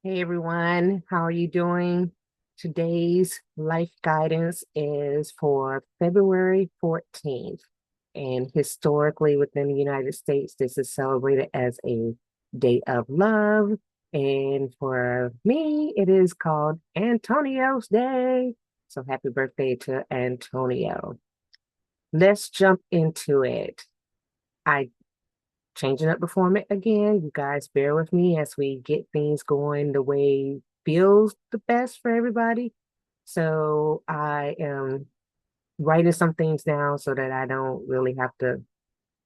Hey everyone, how are you doing? Today's life guidance is for February 14th. And historically, within the United States, this is celebrated as a day of love. And for me, it is called Antonio's Day. So happy birthday to Antonio. Let's jump into it. I changing up the format again. You guys bear with me as we get things going the way feels the best for everybody. So I am writing some things down so that I don't really have to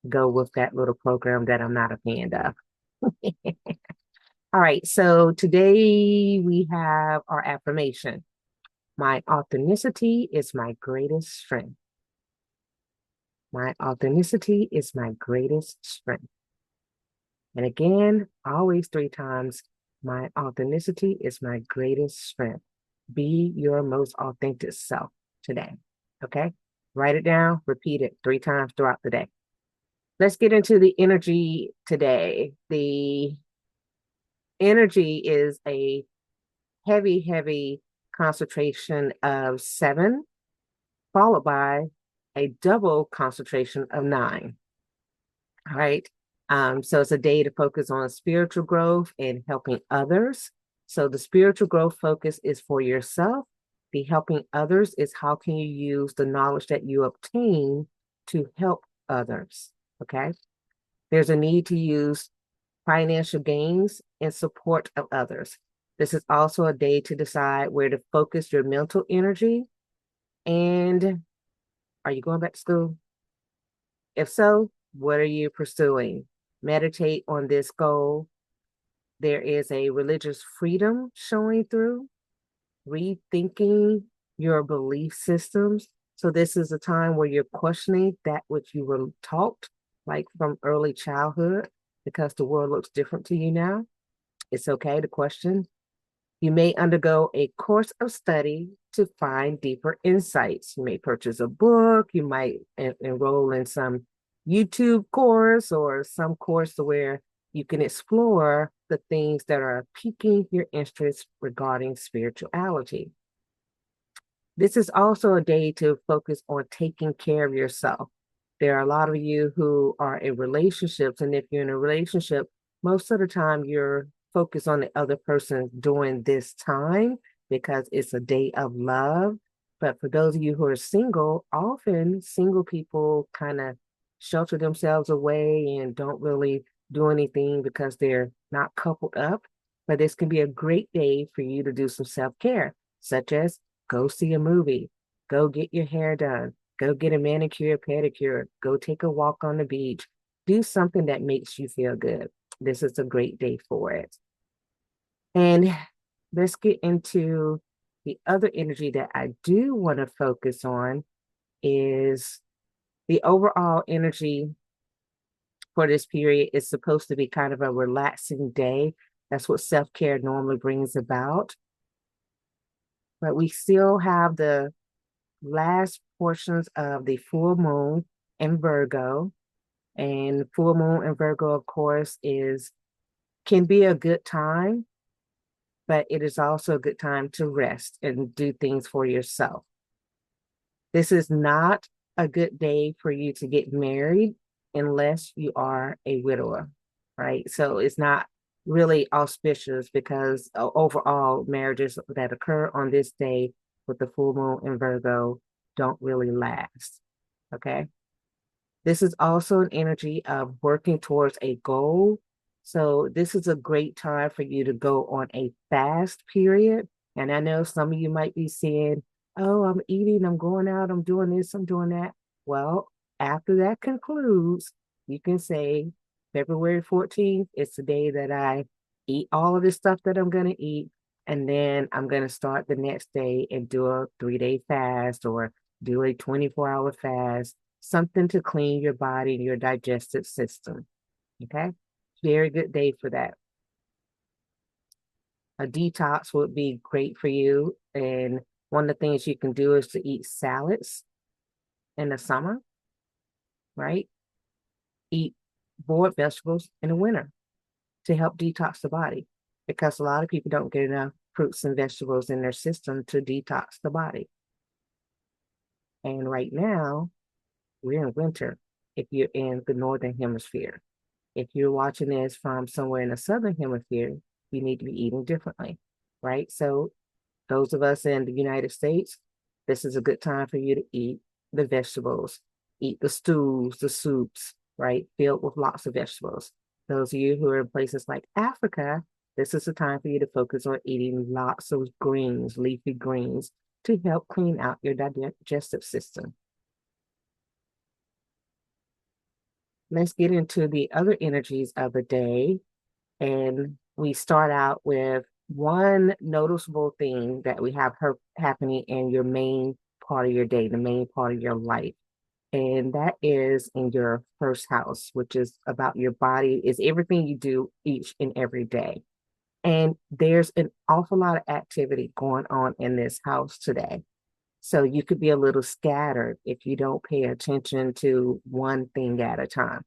go with that little program that I'm not a fan of. All right, so today we have our affirmation. My authenticity is my greatest strength. My authenticity is my greatest strength. And again, always three times, my authenticity is my greatest strength. Be your most authentic self today. Okay? Write it down, repeat it three times throughout the day. Let's get into the energy today. The energy is a heavy, heavy concentration of 7, followed by a double concentration of 9. All right. So it's a day to focus on spiritual growth and helping others. So the spiritual growth focus is for yourself. The helping others is how can you use the knowledge that you obtain to help others. Okay. There's a need to use financial gains in support of others. This is also a day to decide where to focus your mental energy. And are you going back to school? If so, what are you pursuing? Meditate on this goal. There is a religious freedom showing through, rethinking your belief systems. So, this is a time where you're questioning that which you were taught, like from early childhood, because the world looks different to you now. It's okay to question. You may undergo a course of study to find deeper insights. You may purchase a book, you might enroll in some YouTube course or some course where you can explore the things that are piquing your interest regarding spirituality. This is also a day to focus on taking care of yourself. There are a lot of you who are in relationships, and if you're in a relationship, most of the time you're focused on the other person during this time because it's a day of love. But for those of you who are single, often single people kind of shelter themselves away and don't really do anything because they're not coupled up. But this can be a great day for you to do some self care, such as go see a movie, go get your hair done, go get a manicure, pedicure, go take a walk on the beach. Do something that makes you feel good. This is a great day for it. And let's get into the other energy that I do want to focus on is the overall energy for this period is supposed to be kind of a relaxing day. That's what self-care normally brings about. But we still have the last portions of the full moon in Virgo. And full moon in Virgo, of course, is can be a good time, but it is also a good time to rest and do things for yourself. This is not a good day for you to get married unless you are a widower, right? So it's not really auspicious because overall marriages that occur on this day with the full moon in Virgo don't really last. Okay. This is also an energy of working towards a goal. So this is a great time for you to go on a fast period. And I know some of you might be saying, oh, I'm eating, I'm going out, I'm doing this, I'm doing that. Well, after that concludes, you can say February 14th, it's the day that I eat all of this stuff that I'm going to eat. And then I'm going to start the next day and do a 3-day fast or do a 24-hour fast, something to clean your body and your digestive system. Okay. Very good day for that. A detox would be great for you. And one of the things you can do is to eat salads in the summer, right? Eat boiled vegetables in the winter to help detox the body. because a lot of people don't get enough fruits and vegetables in their system to detox the body. And right now, we're in winter if you're in the northern hemisphere. If you're watching this from somewhere in the southern hemisphere, you need to be eating differently, right? So those of us in the United States, this is a good time for you to eat the vegetables, eat the stews, the soups, right? Filled with lots of vegetables. Those of you who are in places like Africa, this is the time for you to focus on eating lots of greens, leafy greens, to help clean out your digestive system. Let's get into the other energies of the day. And we start out with one noticeable thing that we have happening in your main part of your day, the main part of your life. And that is in your first house, which is about your body, is everything you do each and every day. And there's an awful lot of activity going on in this house today. So you could be a little scattered if you don't pay attention to one thing at a time.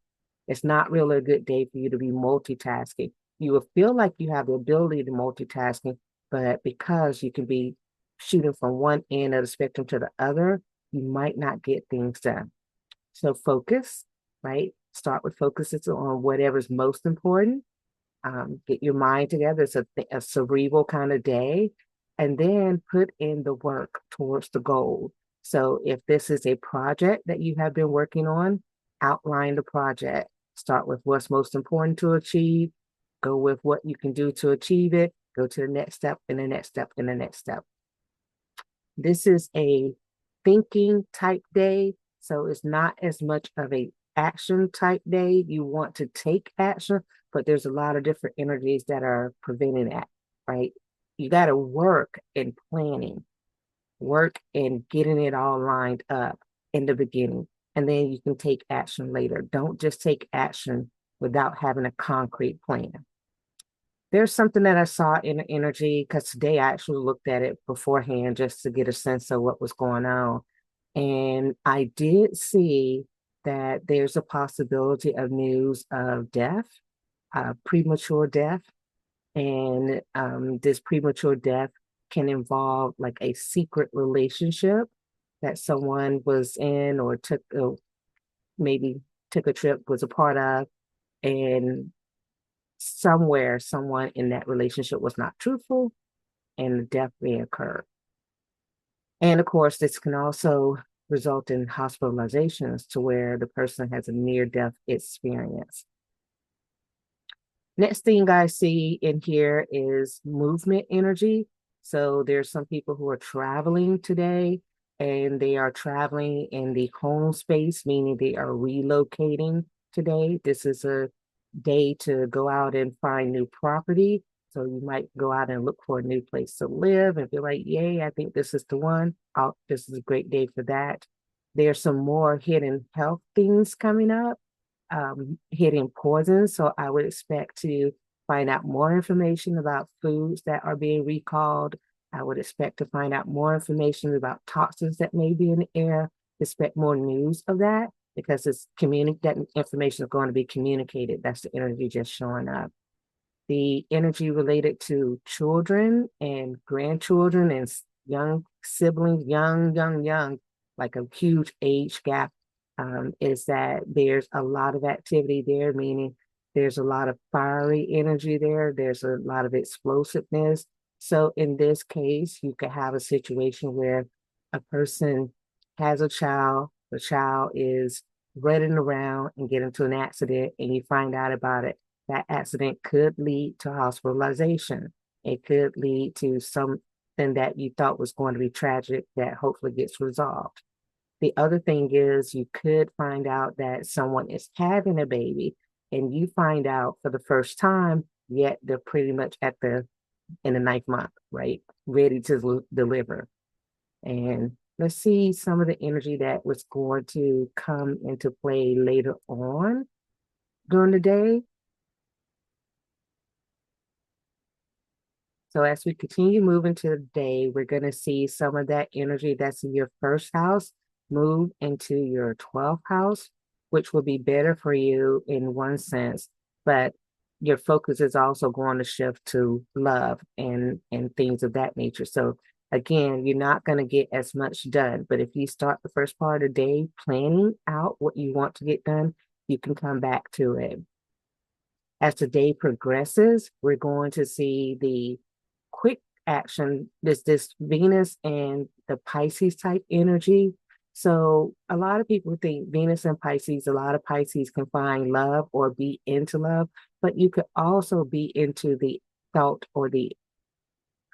It's not really a good day for you to be multitasking. You will feel like you have the ability to multitasking, but because you can be shooting from one end of the spectrum to the other, you might not get things done. So focus, right? Start with focuses on whatever's most important. Get your mind together. It's a cerebral kind of day, and then put in the work towards the goal. So if this is a project that you have been working on, outline the project. Start with what's most important to achieve, go with what you can do to achieve it, go to the next step and the next step and the next step. This is a thinking type day, so it's not as much of a action type day. You want to take action, but there's a lot of different energies that are preventing that, right? You got to work in planning, work in getting it all lined up in the beginning, and then you can take action later. Don't just take action without having a concrete plan. There's something that I saw in the energy because today I actually looked at it beforehand just to get a sense of what was going on. And I did see that there's a possibility of news of death, premature death. And this premature death can involve like a secret relationship that someone was in or took, maybe took a trip, was a part of. And somewhere someone in that relationship was not truthful and the death may occur. And of course, this can also result in hospitalizations to where the person has a near death experience. Next thing I see in here is movement energy. So there's some people who are traveling today and they are traveling in the home space, meaning they are relocating today. This is a day to go out and find new property. So you might go out and look for a new place to live and feel like, yay, I think this is the one. This is a great day for that. There's some more hidden health things coming up, hidden poisons. So I would expect to find out more information about foods that are being recalled. I would expect to find out more information about toxins that may be in the air. Expect more news of that because that information is going to be communicated. That's the energy just showing up. The energy related to children and grandchildren and young siblings, young, like a huge age gap, is that there's a lot of activity there, meaning there's a lot of fiery energy there. There's a lot of explosiveness. So in this case, you could have a situation where a person has a child, the child is running around and get into an accident and you find out about it. That accident could lead to hospitalization. It could lead to something that you thought was going to be tragic that hopefully gets resolved. The other thing is you could find out that someone is having a baby and you find out for the first time, yet they're pretty much in the ninth month, right? Ready to deliver. And let's see some of the energy that was going to come into play later on during the day. So as we continue moving to the day, we're going to see some of that energy that's in your first house move into your 12th house, which will be better for you in one sense. But your focus is also going to shift to love and things of that nature. So again, you're not going to get as much done, but if you start the first part of the day planning out what you want to get done, you can come back to it. As the day progresses, we're going to see the quick action, this Venus and the Pisces type energy. So a lot of people think Venus and Pisces, a lot of Pisces can find love or be into love, but you could also be into the thought or the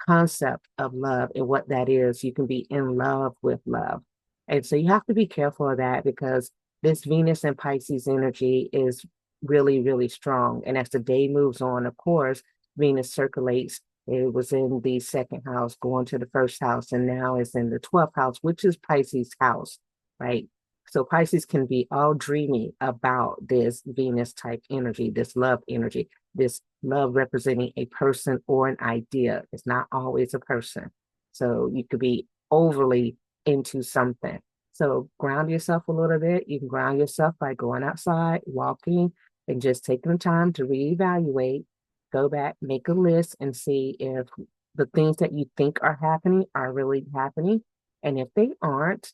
concept of love and what that is. You can be in love with love. And so you have to be careful of that because this Venus and Pisces energy is really, really strong. And as the day moves on, of course, Venus circulates. It was in the second house, going to the first house, and now it's in the 12th house, which is Pisces' house, right? So Pisces can be all dreamy about this Venus type energy, this love energy, this love representing a person or an idea. It's not always a person. So you could be overly into something. So ground yourself a little bit. You can ground yourself by going outside, walking, and just taking the time to reevaluate, go back, make a list, and see if the things that you think are happening are really happening. And if they aren't,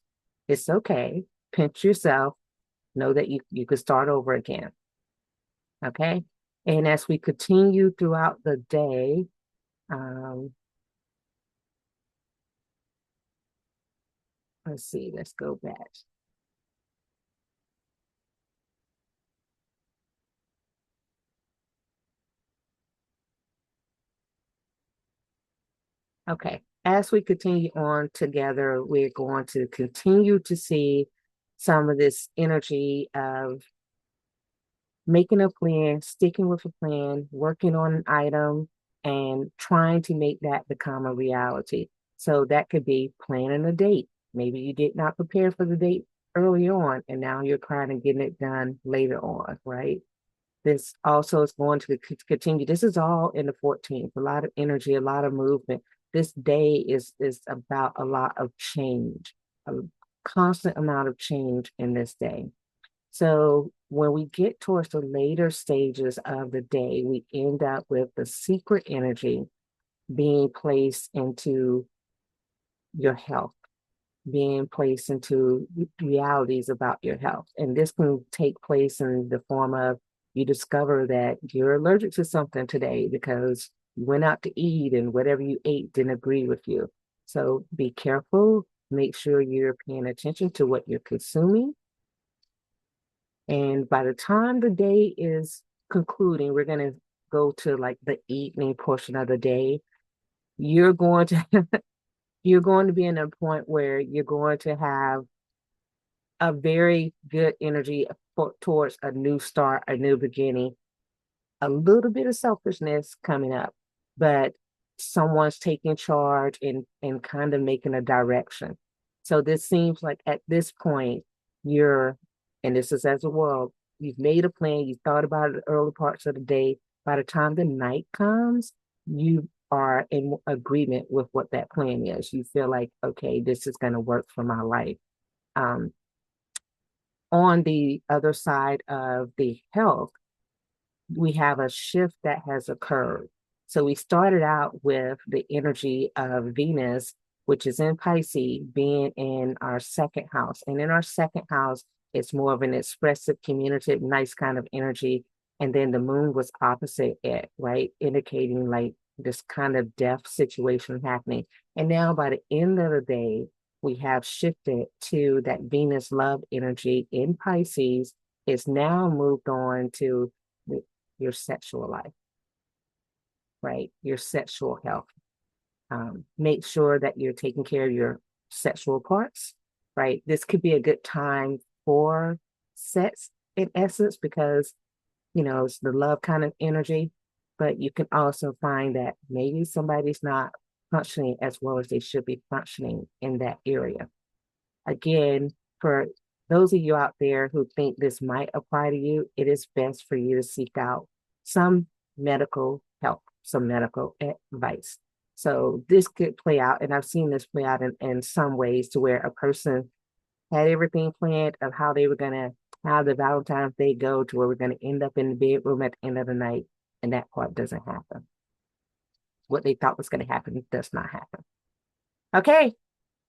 it's okay. Pinch yourself. Know that you could start over again. Okay. And as we continue throughout the day, let's see, let's go back. Okay. As we continue on together, we're going to continue to see some of this energy of making a plan, sticking with a plan, working on an item, and trying to make that become a reality. So that could be planning a date. Maybe you did not prepare for the date early on, and now you're trying to get it done later on, right? This also is going to continue. This is all in the 14th, a lot of energy, a lot of movement. This day is about a lot of change, a constant amount of change in this day. So when we get towards the later stages of the day, we end up with the secret energy being placed into your health, being placed into realities about your health. And this can take place in the form of you discover that you're allergic to something today because you went out to eat and whatever you ate didn't agree with you. So be careful, make sure you're paying attention to what you're consuming. And by the time the day is concluding, we're going to go to like the evening portion of the day. You're going to you're going to be in a point where you're going to have a very good energy towards a new start, a new beginning, a little bit of selfishness coming up, but someone's taking charge and kind of making a direction. So this seems like at this point, you're, and this is as a world, you've made a plan, you thought about it the early parts of the day. By the time the night comes, you are in agreement with what that plan is. You feel like, okay, this is going to work for my life. Um, on the other side of the health, we have a shift that has occurred. So we started out with the energy of Venus, which is in Pisces, being in our second house. And in our second house, it's more of an expressive, communicative, nice kind of energy. And then the moon was opposite it, right? Indicating like this kind of death situation happening. And now by the end of the day, we have shifted to that Venus love energy in Pisces. It's now moved on to your sexual life, right? Your sexual health. Make sure that you're taking care of your sexual parts, right? This could be a good time for sex in essence because, you know, it's the love kind of energy, but you can also find that maybe somebody's not functioning as well as they should be functioning in that area. Again, for those of you out there who think this might apply to you, it is best for you to seek out some medical help, some medical advice. So this could play out, and I've seen this play out in some ways to where a person had everything planned of how they were going to have the Valentine's Day go to where we're going to end up in the bedroom at the end of the night. And that part doesn't happen. What they thought was going to happen does not happen. Okay.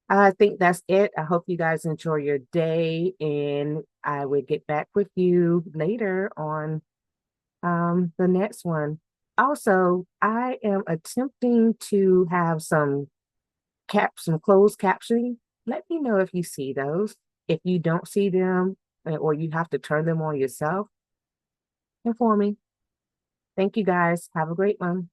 I think that's it. I hope you guys enjoy your day, and I will get back with you later on the next one. Also, I am attempting to have some closed captioning. Let me know if you see those. If you don't see them or you have to turn them on yourself, inform me. Thank you guys. Have a great one.